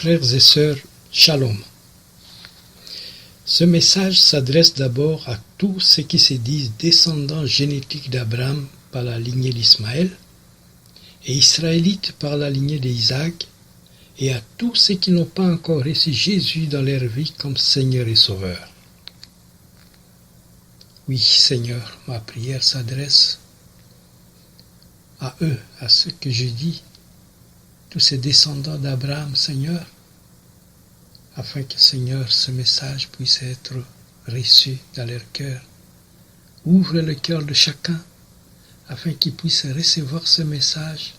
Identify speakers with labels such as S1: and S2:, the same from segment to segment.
S1: Frères et sœurs, Shalom. Ce message s'adresse d'abord à tous ceux qui se disent descendants génétiques d'Abraham par la lignée d'Ismaël et israélites par la lignée d'Isaac, et à tous ceux qui n'ont pas encore reçu Jésus dans leur vie comme Seigneur et Sauveur. Oui, Seigneur, ma prière s'adresse à eux, à ceux que je dis, tous ces descendants d'Abraham, Seigneur, afin que, Seigneur, ce message puisse être reçu dans leur cœur. Ouvre le cœur de chacun, afin qu'il puisse recevoir ce message,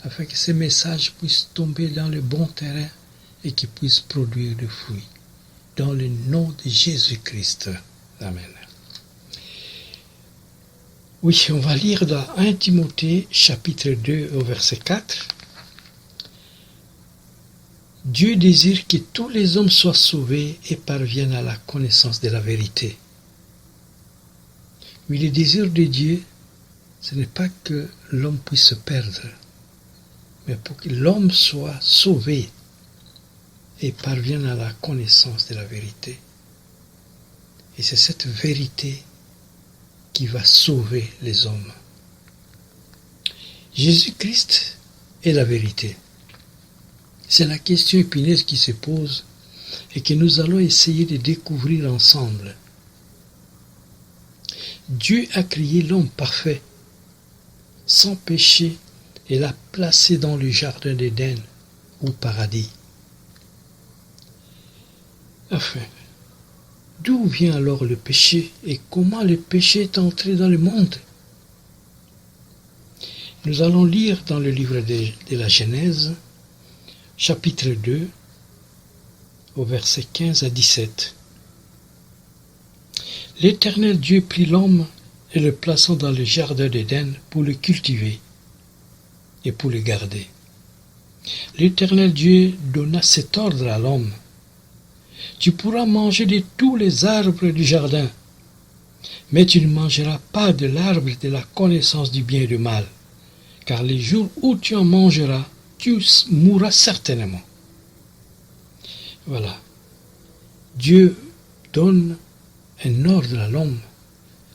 S1: afin que ce message puisse tomber dans le bon terrain et qu'il puisse produire des fruits. Dans le nom de Jésus-Christ. Amen. Oui, on va lire dans 1 Timothée, chapitre 2, au verset 4. Dieu désire que tous les hommes soient sauvés et parviennent à la connaissance de la vérité. Mais le désir de Dieu, ce n'est pas que l'homme puisse se perdre, mais pour que l'homme soit sauvé et parvienne à la connaissance de la vérité. Et c'est cette vérité qui va sauver les hommes. Jésus-Christ est la vérité. C'est la question épineuse qui se pose et que nous allons essayer de découvrir ensemble. Dieu a créé l'homme parfait, sans péché, et l'a placé dans le jardin d'Éden, ou paradis. Enfin, d'où vient alors le péché et comment le péché est entré dans le monde? Nous allons lire dans le livre de la Genèse, chapitre 2, au verset 15 à 17. L'Éternel Dieu prit l'homme et le plaça dans le jardin d'Éden pour le cultiver et pour le garder. L'Éternel Dieu donna cet ordre à l'homme: tu pourras manger de tous les arbres du jardin, mais tu ne mangeras pas de l'arbre de la connaissance du bien et du mal, car les jours où tu en mangeras, tu mourras certainement. Voilà. Dieu donne un ordre à l'homme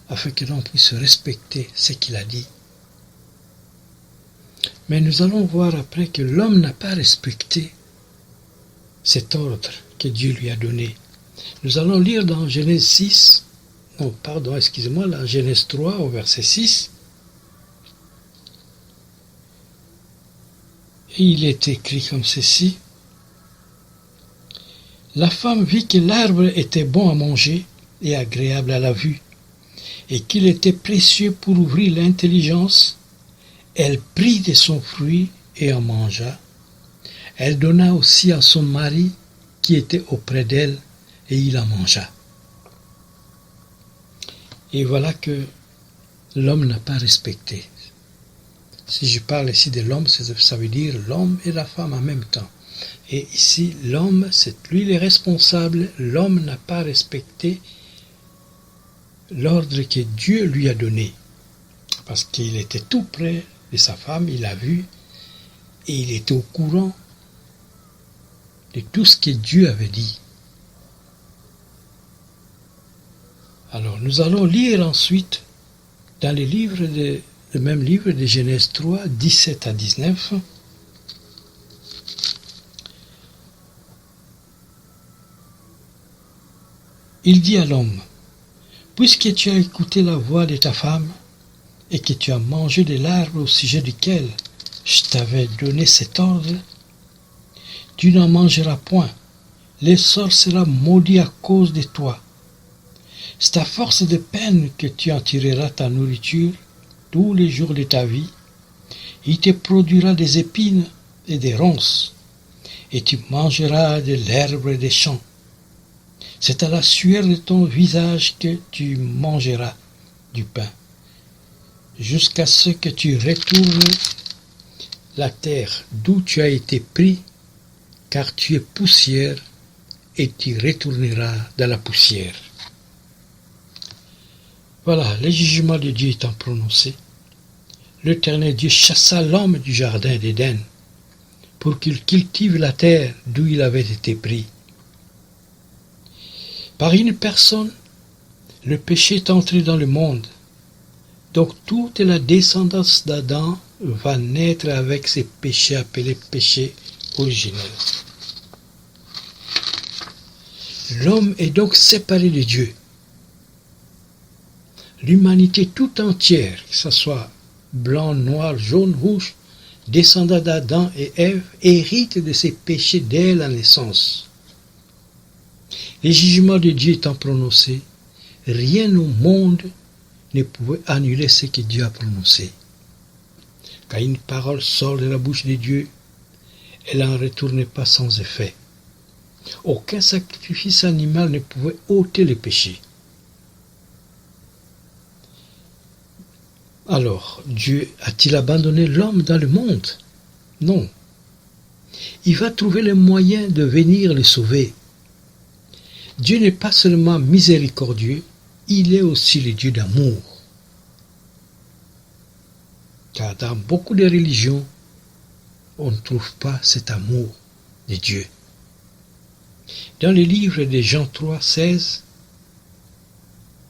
S1: afin que l'homme puisse respecter ce qu'il a dit. Mais nous allons voir après que l'homme n'a pas respecté cet ordre que Dieu lui a donné. Nous allons lire dans Genèse 6, la Genèse 3 au verset 6. Et il est écrit comme ceci: la femme vit que l'arbre était bon à manger et agréable à la vue, et qu'il était précieux pour ouvrir l'intelligence. Elle prit de son fruit et en mangea. Elle donna aussi à son mari qui était auprès d'elle, et il en mangea. Et voilà que l'homme n'a pas respecté. Si je parle ici de l'homme, ça veut dire l'homme et la femme en même temps. Et ici, l'homme, c'est lui le responsable. L'homme n'a pas respecté l'ordre que Dieu lui a donné. Parce qu'il était tout près de sa femme, il l'a vu, et il était au courant de tout ce que Dieu avait dit. Alors, nous allons lire ensuite dans le même livre de Genèse 3, 17 à 19. Il dit à l'homme: puisque tu as écouté la voix de ta femme et que tu as mangé de l'arbre au sujet duquel je t'avais donné cet ordre, tu n'en mangeras point, le sort sera maudit à cause de toi. C'est à force de peine que tu en tireras ta nourriture tous les jours de ta vie. Il te produira des épines et des ronces, et tu mangeras de l'herbe des champs. C'est à la sueur de ton visage que tu mangeras du pain, jusqu'à ce que tu retournes la terre d'où tu as été pris, car tu es poussière, et tu retourneras dans la poussière. Voilà, le jugement de Dieu étant prononcé, l'Éternel Dieu chassa l'homme du jardin d'Éden pour qu'il cultive la terre d'où il avait été pris. Par une personne, le péché est entré dans le monde. Donc toute la descendance d'Adam va naître avec ces péchés appelés péchés originels. L'homme est donc séparé de Dieu. L'humanité tout entière, que ce soit blanc, noir, jaune, rouge, descendant d'Adam et Ève, hérite de ces péchés dès la naissance. Les jugements de Dieu étant prononcés, rien au monde ne pouvait annuler ce que Dieu a prononcé. Quand une parole sort de la bouche de Dieu, elle n'en retourne pas sans effet. Aucun sacrifice animal ne pouvait ôter le péché. Alors, Dieu a-t-il abandonné l'homme dans le monde? Non. Il va trouver le moyen de venir le sauver. Dieu n'est pas seulement miséricordieux, il est aussi le Dieu d'amour. Car dans beaucoup de religions, on ne trouve pas cet amour de Dieu. Dans le livre de Jean 3, 16,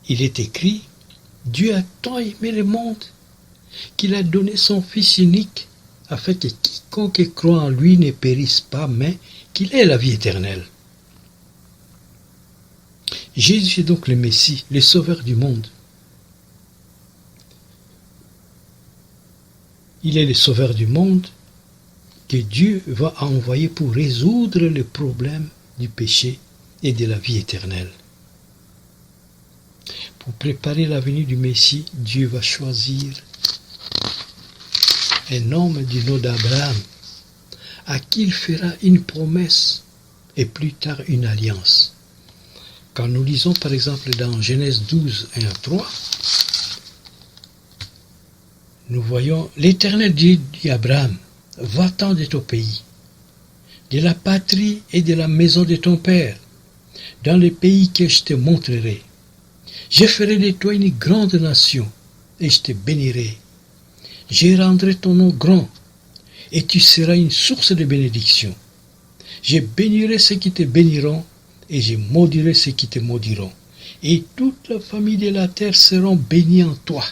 S1: il est écrit « Dieu a tant aimé le monde qu'il a donné son Fils unique afin que quiconque croit en lui ne périsse pas, mais qu'il ait la vie éternelle. » Jésus est donc le Messie, le Sauveur du monde. Il est le Sauveur du monde que Dieu va envoyer pour résoudre le problème du péché et de la vie éternelle. Pour préparer la venue du Messie, Dieu va choisir un homme du nom d'Abraham, à qui il fera une promesse et plus tard une alliance. Quand nous lisons par exemple dans Genèse 12, 1 à 3, nous voyons l'Éternel dit à Abraham, « Va-t'en de ton pays, de la patrie et de la maison de ton père, dans le pays que je te montrerai. Je ferai de toi une grande nation, et je te bénirai. Je rendrai ton nom grand, et tu seras une source de bénédiction. Je bénirai ceux qui te béniront, et je maudirai ceux qui te maudiront. Et toute la famille de la terre seront bénies en toi. »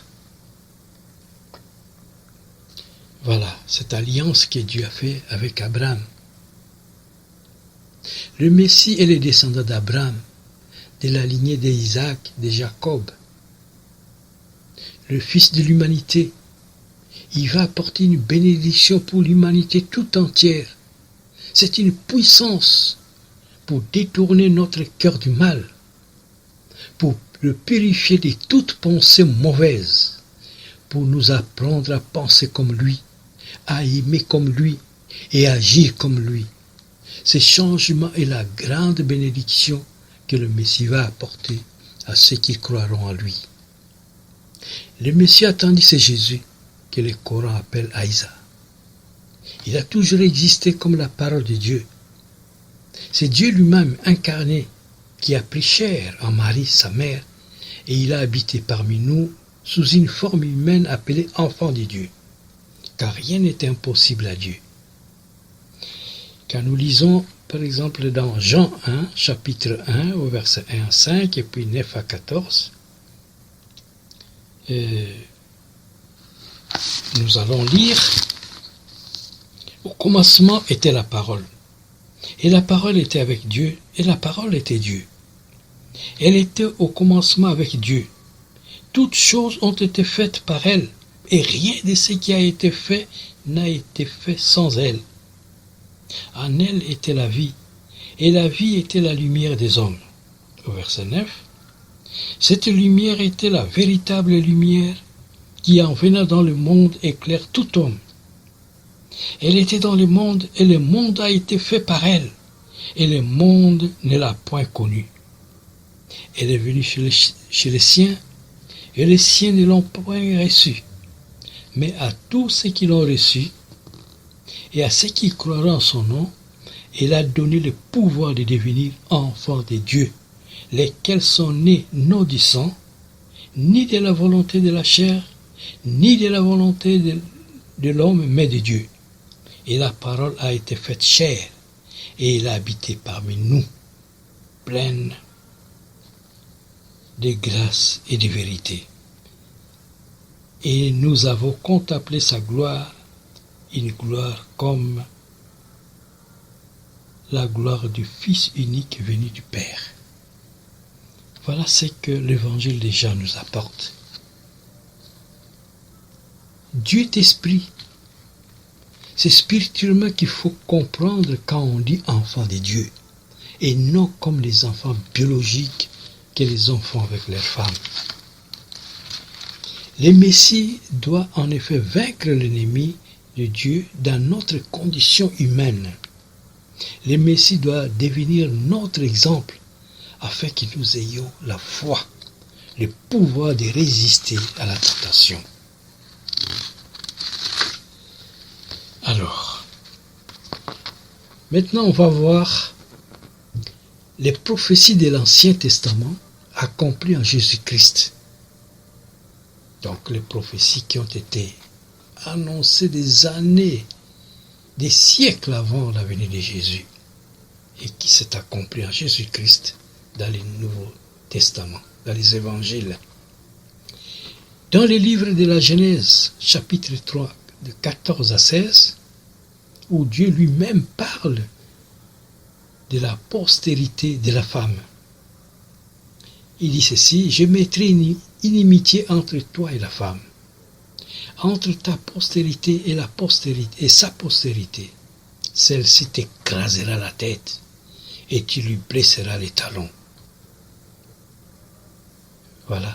S1: Voilà, cette alliance que Dieu a faite avec Abraham. Le Messie est le descendant d'Abraham, de la lignée d'Isaac, de Jacob. Le Fils de l'humanité. Il va apporter une bénédiction pour l'humanité tout entière. C'est une puissance pour détourner notre cœur du mal, pour le purifier de toute pensée mauvaise, pour nous apprendre à penser comme lui, à aimer comme lui et agir comme lui. Ce changement est la grande bénédiction que le Messie va apporter à ceux qui croiront en lui. Le Messie attendu, c'est Jésus, que le Coran appelle Aïssa. Il a toujours existé comme la parole de Dieu. C'est Dieu lui-même incarné qui a pris chair en Marie, sa mère, et il a habité parmi nous sous une forme humaine appelée enfant de Dieu. Car rien n'est impossible à Dieu. Quand nous lisons, par exemple, dans Jean 1, chapitre 1, au verset 1 à 5, et puis 9 à 14, nous allons lire « Au commencement était la parole, et la parole était avec Dieu, et la parole était Dieu. Elle était au commencement avec Dieu. Toutes choses ont été faites par elle, et rien de ce qui a été fait n'a été fait sans elle. En elle était la vie, et la vie était la lumière des hommes. » Au verset 9, « Cette lumière était la véritable lumière qui, en venant dans le monde, éclaire tout homme. Elle était dans le monde, et le monde a été fait par elle, et le monde ne l'a point connue. Elle est venue chez les siens, et les siens ne l'ont point reçue. Mais à tous ceux qui l'ont reçu, et à ceux qui croiront en son nom, elle a donné le pouvoir de devenir enfants de Dieu, lesquels sont nés non du sang, ni de la volonté de la chair, ni de la volonté de l'homme, mais de Dieu. Et la parole a été faite chair, et il a habité parmi nous, pleine de grâce et de vérité. Et nous avons contemplé sa gloire, une gloire comme la gloire du Fils unique venu du Père. Voilà ce que l'évangile de Jean nous apporte. Dieu est esprit. C'est spirituellement qu'il faut comprendre quand on dit enfant de Dieu, et non comme les enfants biologiques que les enfants avec leurs femmes. Le Messie doit en effet vaincre l'ennemi de Dieu dans notre condition humaine. Le Messie doit devenir notre exemple afin que nous ayons la foi, le pouvoir de résister à la tentation. Alors, maintenant on va voir les prophéties de l'Ancien Testament accomplies en Jésus-Christ. Donc les prophéties qui ont été annoncées des années, des siècles avant la venue de Jésus et qui s'est accomplie en Jésus-Christ dans le Nouveau Testament, dans les évangiles. Dans le livre de la Genèse, chapitre 3, de 14 à 16, où Dieu lui-même parle de la postérité de la femme. Il dit ceci: « Je mettrai une inimitié entre toi et la femme, entre ta postérité et la postérité et sa postérité. Celle-ci t'écrasera la tête et tu lui blesseras les talons. » Voilà.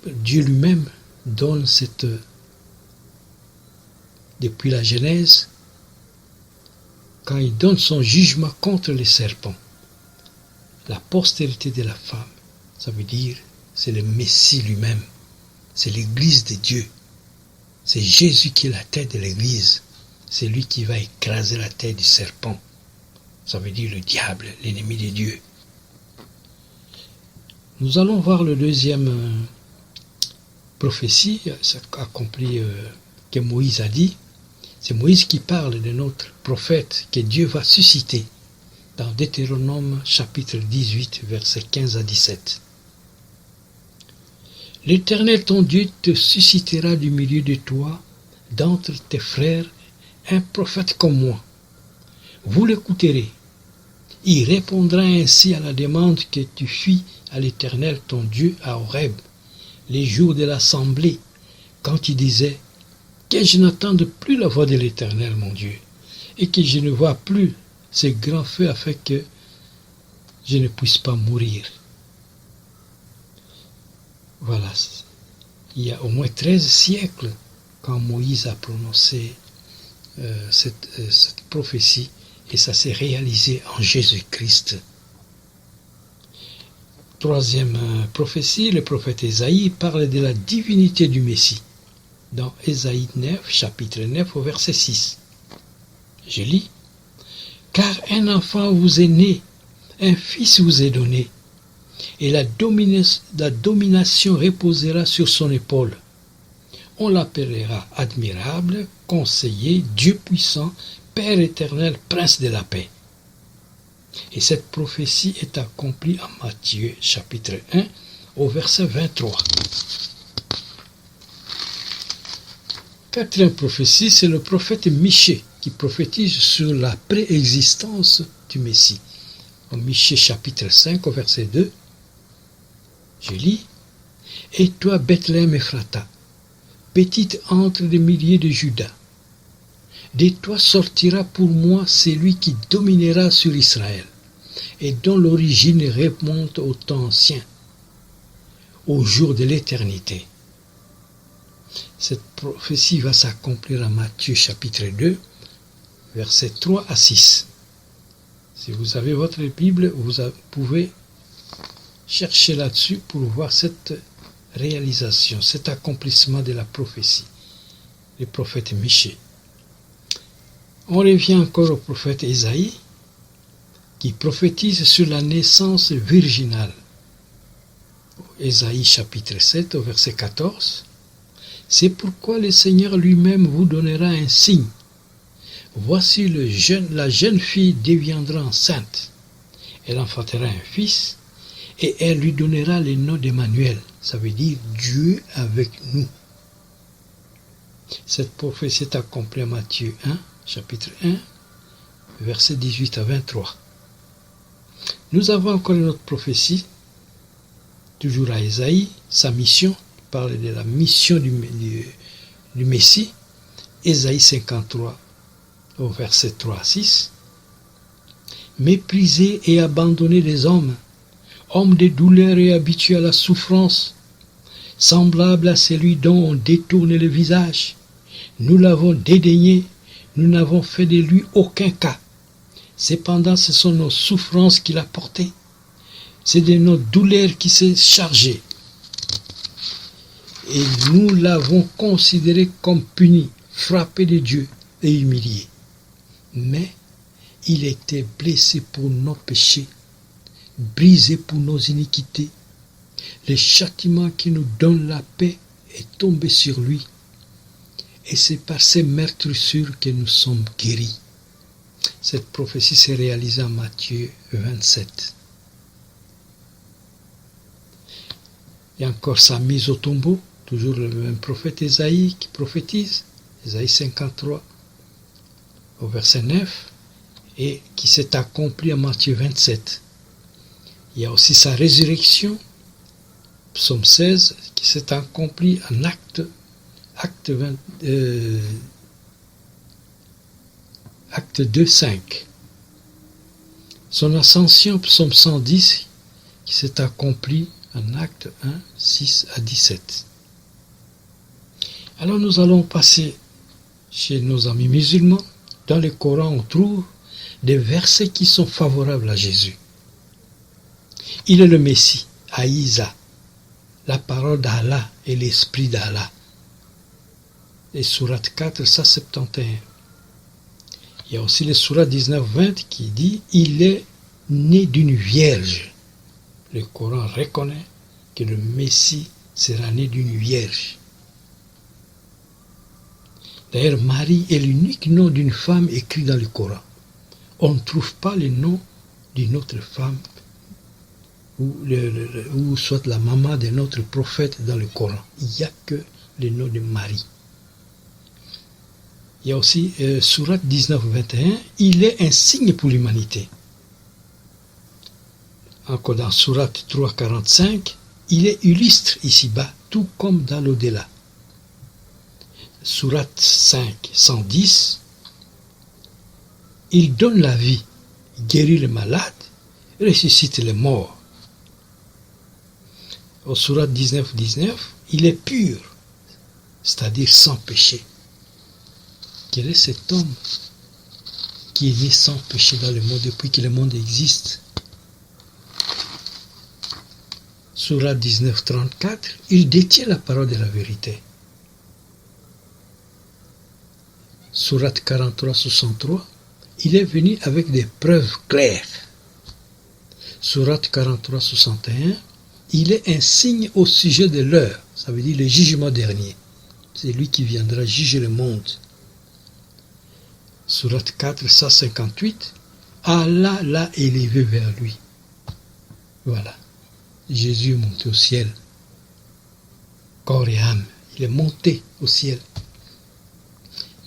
S1: Dieu lui-même donne cette, depuis la Genèse, quand il donne son jugement contre les serpents. La postérité de la femme, ça veut dire, c'est le Messie lui-même, c'est l'Église de Dieu. C'est Jésus qui est la tête de l'Église. C'est lui qui va écraser la tête du serpent. Ça veut dire le diable, l'ennemi de Dieu. Nous allons voir le deuxième prophétie accomplie que Moïse a dit. C'est Moïse qui parle de notre prophète que Dieu va susciter dans Deutéronome chapitre 18, versets 15 à 17. « L'Éternel ton Dieu te suscitera du milieu de toi, d'entre tes frères, un prophète comme moi. Vous l'écouterez. Il répondra ainsi à la demande que tu fis à l'Éternel ton Dieu à Horeb, les jours de l'assemblée, quand tu disais: que je n'entende plus la voix de l'Éternel mon Dieu, et que je ne vois plus ces grands feux afin que je ne puisse pas mourir. » Voilà. Il y a au moins 13 siècles quand Moïse a prononcé cette prophétie, et ça s'est réalisé en Jésus-Christ. Troisième prophétie, le prophète Ésaïe parle de la divinité du Messie. Dans Ésaïe 9, chapitre 9, au verset 6. Je lis: « Car un enfant vous est né, un fils vous est donné, et la domination reposera sur son épaule. On l'appellera admirable, conseiller, Dieu puissant, Père éternel, prince de la paix. » Et cette prophétie est accomplie en Matthieu chapitre 1 au verset 23. Quatrième prophétie, c'est le prophète Michée qui prophétise sur la préexistence du Messie. En Michée chapitre 5 au verset 2, je lis: « Et toi, Bethléem Ephrata, petite entre les milliers de Juda, de toi sortira pour moi celui qui dominera sur Israël, et dont l'origine remonte au temps ancien, au jour de l'éternité. » Cette prophétie va s'accomplir en Matthieu chapitre 2, versets 3 à 6. Si vous avez votre Bible, vous pouvez chercher là-dessus pour voir cette réalisation, cet accomplissement de la prophétie, le prophète Michée. On revient encore au prophète Ésaïe, qui prophétise sur la naissance virginale. Ésaïe chapitre 7 au verset 14. « C'est pourquoi le Seigneur lui-même vous donnera un signe. Voici la jeune fille deviendra enceinte. Elle enfantera un fils et elle lui donnera le nom d'Emmanuel. Ça veut dire Dieu avec nous. Cette prophétie est accomplie en Matthieu 1, chapitre 1, versets 18 à 23. Nous avons encore une autre prophétie, toujours à Ésaïe, sa mission, il parle de la mission du Messie, Ésaïe 53, au verset 3 à 6. Méprisés et abandonnés des hommes de douleur et habitués à la souffrance, semblable à celui dont on détourne le visage. Nous l'avons dédaigné, nous n'avons fait de lui aucun cas. Cependant, ce sont nos souffrances qu'il a portées. C'est de nos douleurs qu'il s'est chargé. Et nous l'avons considéré comme puni, frappé de Dieu et humilié. Mais il était blessé pour nos péchés, brisé pour nos iniquités. Le châtiment qui nous donne la paix est tombé sur lui. Et c'est par ses meurtrissures que nous sommes guéris. Cette prophétie s'est réalisée en Matthieu 27. Il y a encore sa mise au tombeau, toujours le même prophète Ésaïe qui prophétise, Ésaïe 53, au verset 9, et qui s'est accompli en Matthieu 27. Il y a aussi sa résurrection, psaume 16, qui s'est accompli en acte 2, 5. Son ascension, psaume 110, qui s'est accompli en acte 1, 6 à 17. Alors nous allons passer chez nos amis musulmans. Dans le Coran, on trouve des versets qui sont favorables à Jésus. Il est le Messie, Aïsa, la parole d'Allah et l'esprit d'Allah. Et sourate 4, 171. Il y a aussi le sourate 19-20 qui dit « Il est né d'une vierge ». Le Coran reconnaît que le Messie sera né d'une vierge. D'ailleurs, Marie est l'unique nom d'une femme écrit dans le Coran. On ne trouve pas le nom d'une autre femme ou soit la maman d'un autre prophète dans le Coran. Il n'y a que le nom de Marie. Il y a aussi Sourate 19-21, il est un signe pour l'humanité. Encore dans Sourate 3-45, il est illustre ici-bas, tout comme dans l'au-delà. Sourate 5, 110, il donne la vie, guérit les malades, ressuscite les morts. Au Sourate 19-19, il est pur, c'est-à-dire sans péché. Quel est cet homme qui est né sans péché dans le monde depuis que le monde existe? Sourate 19-34, il détient la parole de la vérité. Sourate 43-63, il est venu avec des preuves claires. Sourate 43-61, il est un signe au sujet de l'heure, ça veut dire le jugement dernier. C'est lui qui viendra juger le monde. Sourate 4, 158, Allah l'a élevé vers lui. Voilà, Jésus est monté au ciel, corps et âme, il est monté au ciel.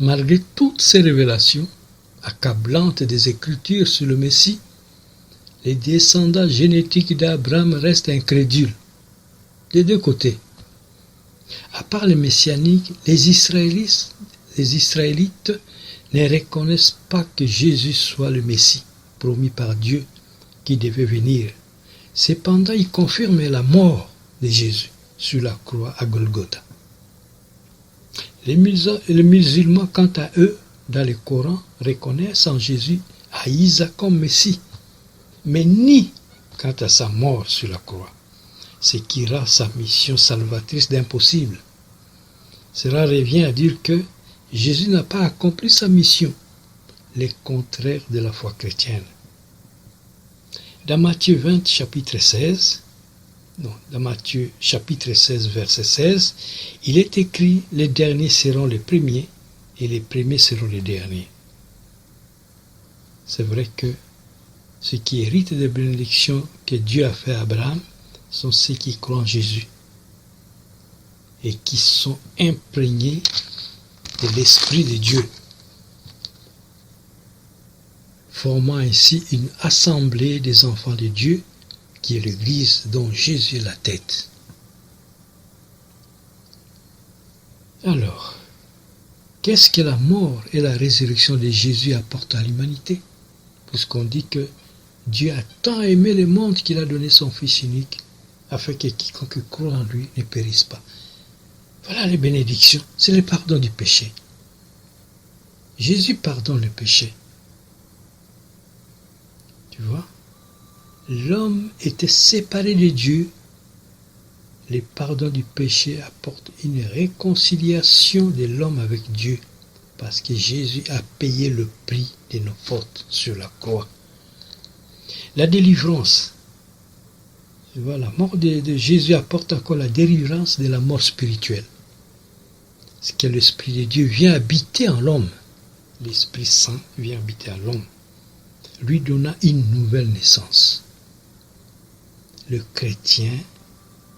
S1: Malgré toutes ces révélations accablantes des Écritures sur le Messie, les descendants génétiques d'Abraham restent incrédules, des deux côtés. À part les messianiques, les Israélites ne reconnaissent pas que Jésus soit le Messie, promis par Dieu, qui devait venir. Cependant, ils confirment la mort de Jésus sur la croix à Golgotha. Les musulmans, quant à eux, dans le Coran, reconnaissent en Jésus Aïsa comme Messie, mais ni quant à sa mort sur la croix, ce qui rend sa mission salvatrice d'impossible. Cela revient à dire que Jésus n'a pas accompli sa mission, le contraire de la foi chrétienne. Dans Matthieu 20, chapitre 16, non, dans Matthieu chapitre 16, verset 16, il est écrit, les derniers seront les premiers et les premiers seront les derniers. C'est vrai que ceux qui héritent des bénédictions que Dieu a fait à Abraham sont ceux qui croient en Jésus et qui sont imprégnés de l'Esprit de Dieu, formant ainsi une assemblée des enfants de Dieu qui est l'Église dont Jésus est la tête. Alors, qu'est-ce que la mort et la résurrection de Jésus apportent à l'humanité? Puisqu'on dit que Dieu a tant aimé le monde qu'il a donné son Fils unique, afin que quiconque croit en lui ne périsse pas. Voilà les bénédictions, c'est le pardon du péché. Jésus pardonne le péché. Tu vois? L'homme était séparé de Dieu. Le pardon du péché apporte une réconciliation de l'homme avec Dieu, parce que Jésus a payé le prix de nos fautes sur la croix. La délivrance. Tu vois, la mort de Jésus apporte encore la délivrance de la mort spirituelle. C'est que l'Esprit de Dieu vient habiter en l'homme. L'Esprit Saint vient habiter en l'homme, lui donnant une nouvelle naissance. Le chrétien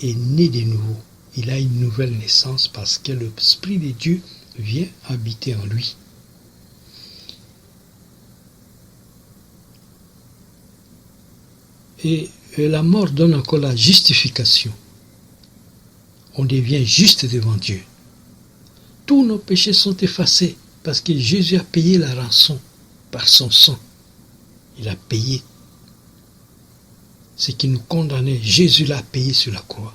S1: est né de nouveau. Il a une nouvelle naissance parce que l'Esprit de Dieu vient habiter en lui. Et la mort donne encore la justification. On devient juste devant Dieu. Tous nos péchés sont effacés parce que Jésus a payé la rançon par son sang. Il a payé ce qui nous condamnait. Jésus l'a payé sur la croix.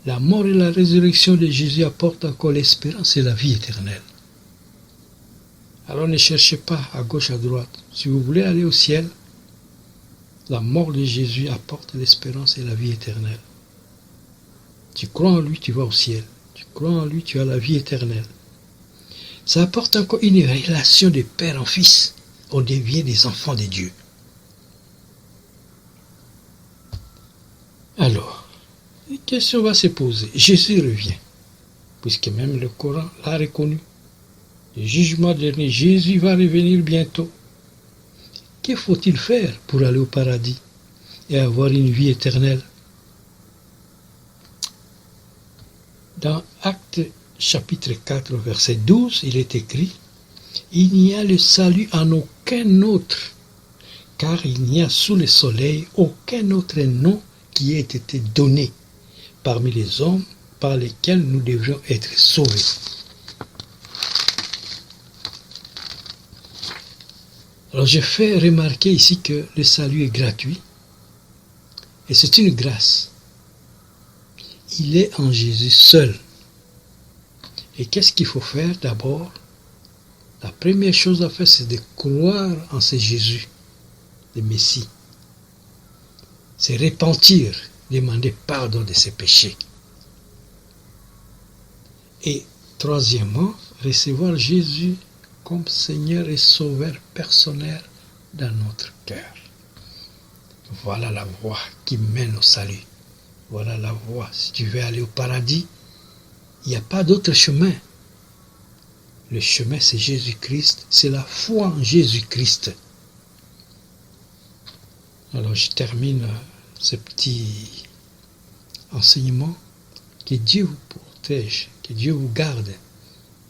S1: La mort et la résurrection de Jésus apportent encore l'espérance et la vie éternelle. Alors ne cherchez pas à gauche, à droite. Si vous voulez aller au ciel, la mort de Jésus apporte l'espérance et la vie éternelle. Tu crois en lui, tu vas au ciel. Tu crois en lui, tu as la vie éternelle. Ça apporte encore une relation de père en fils. On devient des enfants de Dieu. Alors, une question va se poser. Jésus revient, puisque même le Coran l'a reconnu. Le jugement dernier, Jésus va revenir bientôt. Que faut-il faire pour aller au paradis et avoir une vie éternelle? Dans Actes chapitre 4, verset 12, il est écrit « Il n'y a le salut en aucun autre, car il n'y a sous le soleil aucun autre nom qui ait été donné parmi les hommes par lesquels nous devrions être sauvés. » Alors je fais remarquer ici que le salut est gratuit et c'est une grâce. Il est en Jésus seul. Et qu'est-ce qu'il faut faire d'abord? La première chose à faire, c'est de croire en ce Jésus, le Messie. C'est repentir, demander pardon de ses péchés. Et troisièmement, recevoir Jésus comme Seigneur et Sauveur personnel dans notre cœur. Voilà la voie qui mène au salut. Voilà la voie. Si tu veux aller au paradis, il n'y a pas d'autre chemin. Le chemin, c'est Jésus-Christ. C'est la foi en Jésus-Christ. Alors, je termine ce petit enseignement. Que Dieu vous protège, que Dieu vous garde,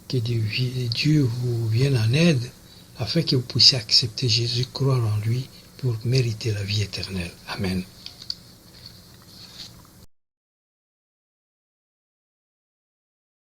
S1: que Dieu vous vienne en aide, afin que vous puissiez accepter Jésus, croire en lui, pour mériter la vie éternelle. Amen.